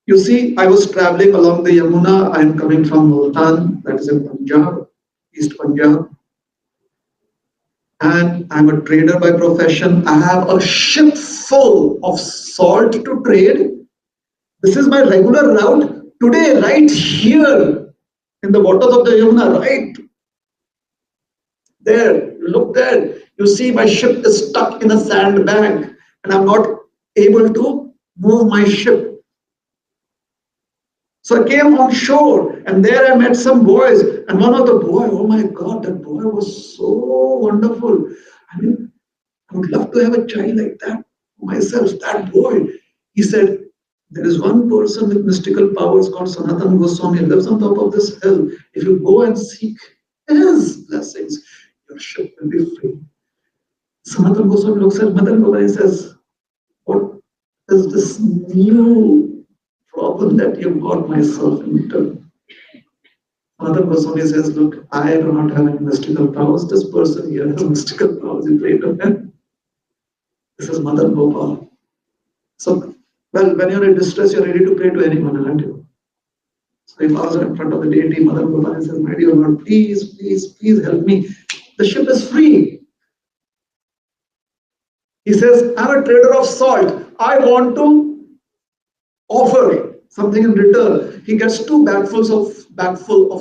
you see, I was traveling along the Yamuna. I am coming from Multan, that is in Punjab, East Punjab. And I'm a trader by profession. I have a ship full of salt to trade. This is my regular route. Today, right here in the waters of the Yamuna, right there, look there. You see, my ship is stuck in a sandbank and I'm not able to move my ship. So I came on shore and there I met some boys. And one of the boys, oh my God, that boy was so wonderful. I mean, I would love to have a child like that for myself. That boy, he said, there is one person with mystical powers called Sanatana Goswami, lives on top of this hill. If you go and seek his blessings, your ship will be free. Sanatana Goswami looks at Madan Baba and says, what is this new problem that you got myself into? Another Goswami says, look, I do not have any mystical powers. This person here has mystical powers. You pray to him. This is Madan Gopal. So, well, when you're in distress, you're ready to pray to anyone, aren't you? So he bows in front of the deity, Madan Gopal, and says, my dear Lord, please, please, please help me. The ship is free. He says, I'm a trader of salt. I want to offer something in return. He gets two bagfuls of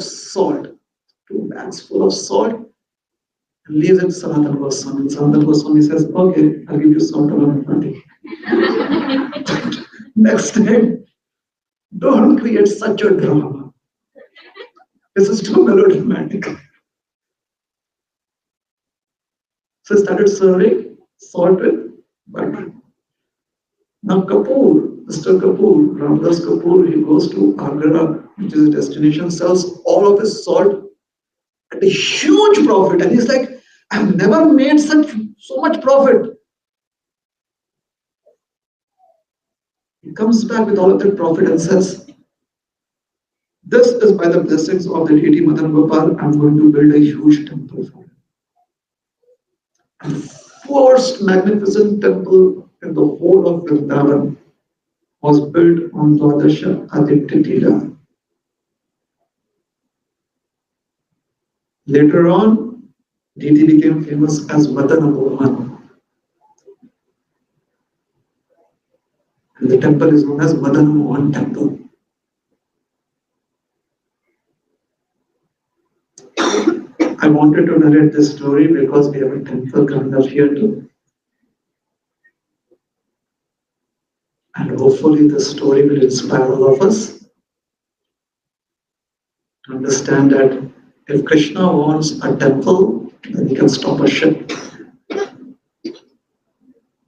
salt. Two bags full of salt and leaves it to Sanatana Goswami. And Sanatana Goswami says, okay, I'll give you salt around 20. Next time, don't create such a drama. This is too melodramatic. So he started serving salt with butter. Now Kapoor, Mr. Kapoor, Ramdas Kapoor, he goes to Agra, which is a destination, sells all of his salt at a huge profit. And he's like, I've never made so much profit. He comes back with all of that profit and says, this is by the blessings of the deity Madan Gopal, I'm going to build a huge temple for him. And the first magnificent temple in the whole of Vrindavan was built on Dwadasha Aditya Tila. Later on, deity became famous as Madana Mohan. And the temple is known as Madana Mohan Temple. I wanted to narrate this story because we have a temple coming up here too. And hopefully this story will inspire all of us to understand that if Krishna wants a temple, then he can stop a ship.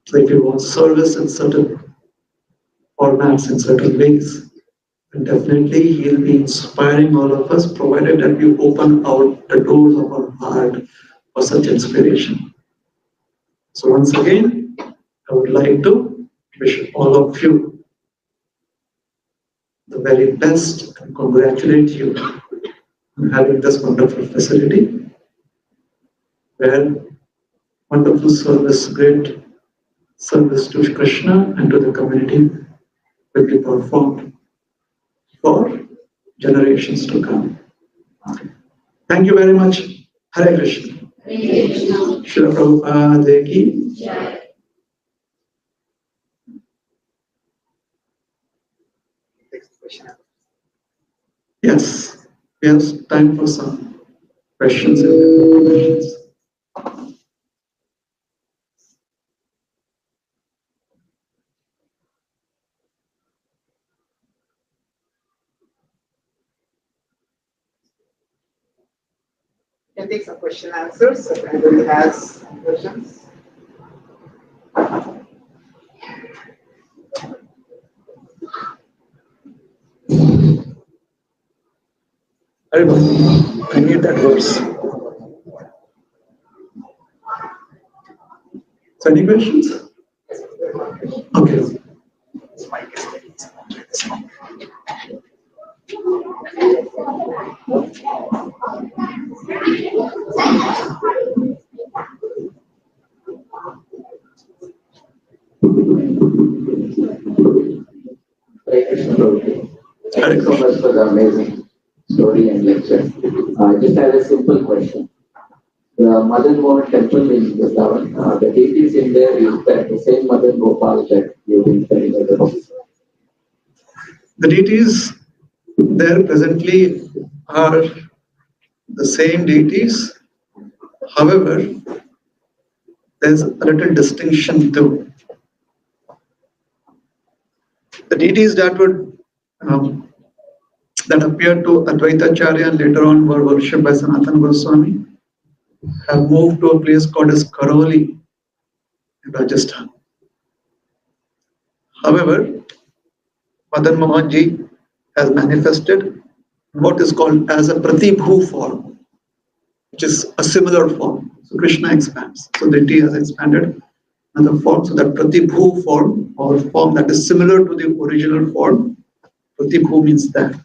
So if he wants service in certain formats, in certain ways, then definitely he'll be inspiring all of us, provided that we open out the doors of our heart for such inspiration. So once again, I would like to wish all of you the very best and congratulate you on having this wonderful facility where wonderful service, great service to Krishna and to the community will be performed for generations to come. Thank you very much. Hare Krishna. Srila Prabhupada ki Jai. Yes, we have time for some questions and questions.
Can take some question answers if anybody has questions.
I need that verse. So any questions? Okay.
Thank you so much for the amazing story and lecture. I just have a simple question. The Madan Mohan temple in Vrindavan, the deities in there is that the same Madan Gopal that you've been telling us about.
The deities there presently are the same deities. However, there's a little distinction too. The deities that appeared to Advaita Acharya and later on were worshipped by Sanatana Goswami have moved to a place called as Karoli in Rajasthan. However, Madan Mohan Ji has manifested what is called as a Pratibhu form, which is a similar form. So Krishna expands. So deity has expanded another form. So that Pratibhu form, or form that is similar to the original form, Pratibhu means that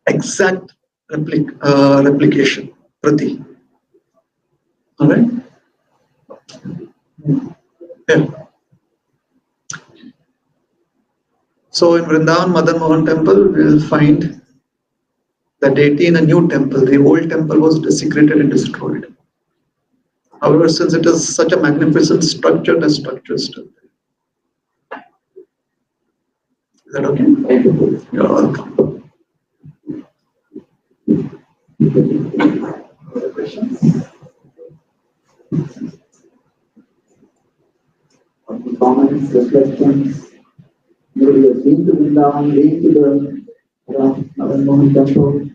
exact replication, Prati. All right? Yeah. So in Vrindavan Madan Mohan temple, we will find the deity in a new temple. The old temple was desecrated and destroyed. However, since it is such a magnificent structure, the structure is still there. Is that okay? You're welcome.
Other questions? Comments, reflections? Maybe you've been to Vrindavan, been to the Madan Mohan temple.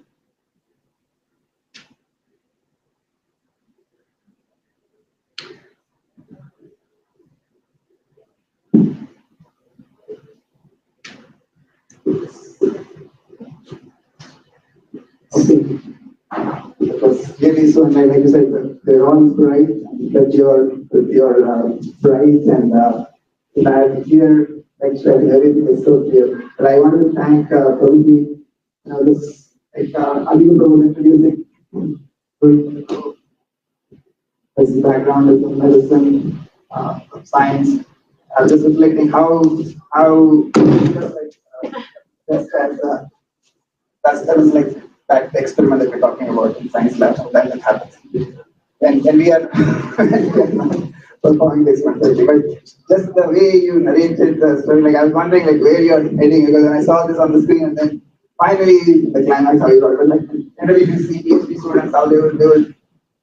Okay. Because really, so like you said, they're all bright, that with your bright and that here, actually everything is so clear. But I want to thank Prabhu. This Ali Prabhu introducing his background is in medicine, science. I was just reflecting how just as that was like that experiment that we're talking about in science lab. Sometimes it happens, and we are performing the experiment. But just the way you narrated the story, like I was wondering like where you're heading, because when I saw this on the screen, and then finally the climax, how you got it. Like generally you see PhD students how they would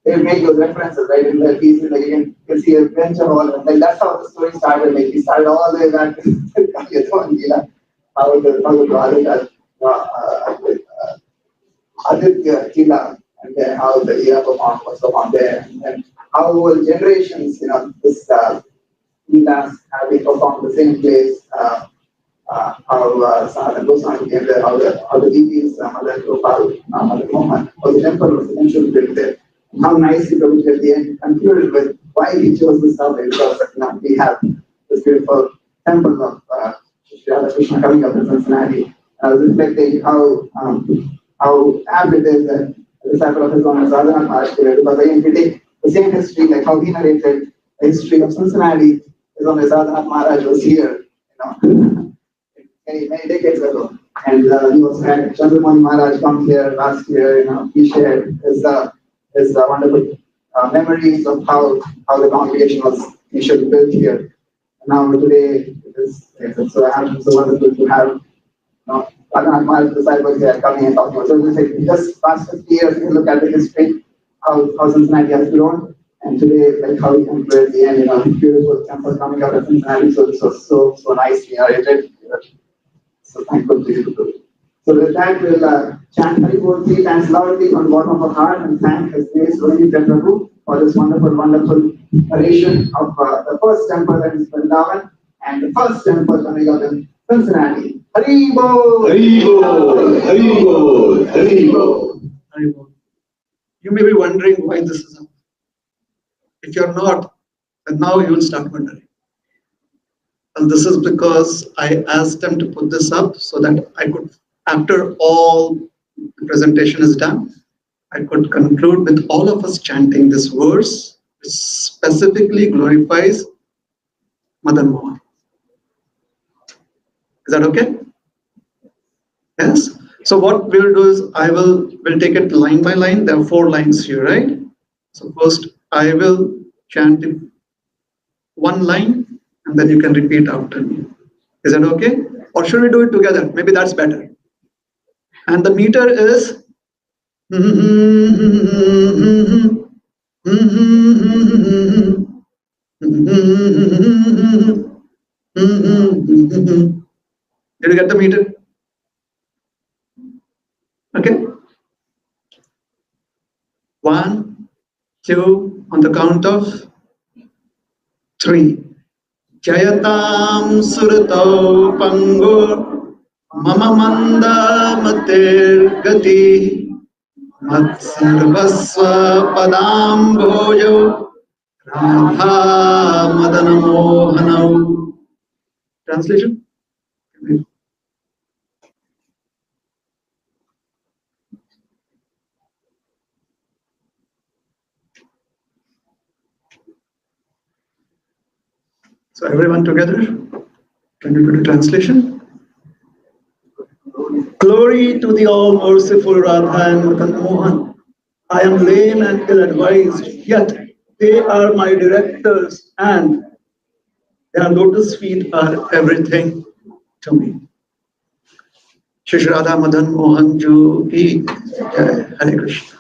make those references, right? In the pieces, like you can see a bench of all of them. Like that's how the story started. Like we started all the way back to how the project Aditya Kila, and then how the era performed was performed there, and how over generations, this Leelas have been performed the same place. How Sanatana Goswami came there, how the deities, Mother Gopal, Mother Mohan, or the temple was eventually built there. How nicely Prabhu at the end concluded with why he chose this topic, because we have this beautiful temple of Shri Radha Krishna coming up in Cincinnati. I was reflecting how apt it is that the disciple of his own is Radhanath Maharaj here, because again, we take the same history, like how he narrated the history of Cincinnati, his own Radhanath Maharaj was here, many decades ago. And he was had Chandramani Maharaj come here last year, he shared his wonderful memories of how the congregation was initially built here. And now today, it's so wonderful to have Radhanath Maharaj disciples here coming and talking about. So just past 50 years, you can look at the history, how Cincinnati has grown, and today, like how we come to at the end, beautiful temple coming out of Cincinnati. So this was so nicely narrated. So thankful to you. So with that, we'll chant Hari Bol 3 times loudly from the bottom of our heart and thank His Grace Rohinipriya Prabhu for this wonderful narration of the first temple that is Vrindavan and the first temple coming up in Cincinnati. Hari Bol!
Hari Bol! Hari Bol! Hari Bol!
You may be wondering why this is up. If you're not, then now you will start wondering. And this is because I asked them to put this up so that I could, after all the presentation is done, I could conclude with all of us chanting this verse, which specifically glorifies Madan Mohan. Is that okay? Yes. So what we'll do is we'll take it line by line. There are 4 lines here, right? So first I will chant it 1 line and then you can repeat after me. Is that okay? Or should we do it together? Maybe that's better. And the meter is Did you get the meter? Okay. 1, 2, on the count of 3. Jayatam suratau pangur mama manda mater gati matsarvasva padam bhojo radha madana mohanau. Translation? So everyone together, can you do the translation? Glory to the all-merciful Radha and Madan Mohan. I am lame and ill-advised, yet they are my directors and their lotus feet are everything to me. Shri Radha Madan Mohan Ji ki Jai. Hare Krishna.